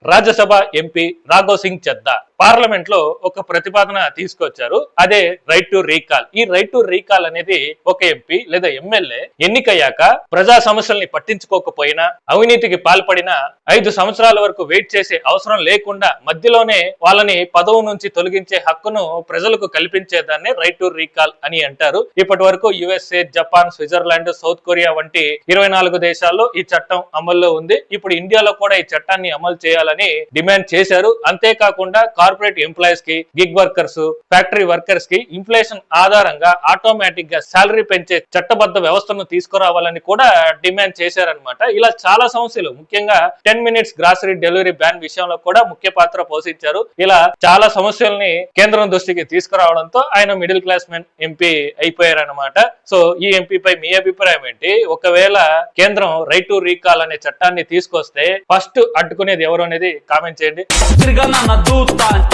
Rajya Sabha MP Raghav Singh Chadha parliament లో ఒక ప్రతిపాదన తీసుకొచ్చారు. అదే రైట్ టు రీకాల్. ఈ రైట్ టు రీకాల్ అనేది ఒక ఎంపీ లేదా ఎమ్మెల్యే ఎన్నికయ్యాక ప్రజా సమస్యల్ని పట్టించుకోకపోయినా, అవినీతికి పాల్పడిన 5 సంవత్సరాల వరకు వెయిట్ చేసే అవసరం లేకుండా మధ్యలోనే వాళ్ళని పదవి నుంచి తొలగించే హక్కును ప్రజలకు కల్పించేదాన్ని రైట్ టు రీకాల్ అని అంటారు. ఇప్పటి వరకు USA, Japan, Switzerland, south Korea వంటి 24 దేశాల్లో ఈ చట్టం అమల్లో ఉంది. ఇప్పుడు ఇండియాలో కూడా ఈ చట్టాన్ని అమలు చేయాలని డిమాండ్ చేశారు. అంతేకాకుండా కార్పొరేట్ ఎంప్లాయీస్ కి, గిగ్ వర్కర్స్, ఫ్యాక్టరీ వర్కర్స్ కి ఇన్ఫ్లేషన్ ఆధారంగా ఆటోమేటిక్ గా శాలరీ పెంచే చట్టబద్ధ వ్యవస్థను తీసుకురావాలని కూడా డిమాండ్ చేశారనమాట. ఇలా చాలా సమస్యలు, ముఖ్యంగా 10 minutes గ్రాసరీ డెలివరీ బ్యాన్ విషయంలో కూడా ముఖ్య పాత్ర పోషించారు. ఇలా చాలా సమస్యల్ని కేంద్రం దృష్టికి తీసుకురావడంతో ఆయన మిడిల్ క్లాస్ మెన్ ఎంపీ అయిపోయారనమాట. సో ఈ ఎంపీపై మీ అభిప్రాయం ఏంటి? ఒకవేళ కేంద్రం రైట్ టు రీకాల్ అనే చట్టాన్ని తీసుకొస్తే ఫస్ట్ అడ్డుకునేది ఎవరు అనేది కామెంట్ చేయండి.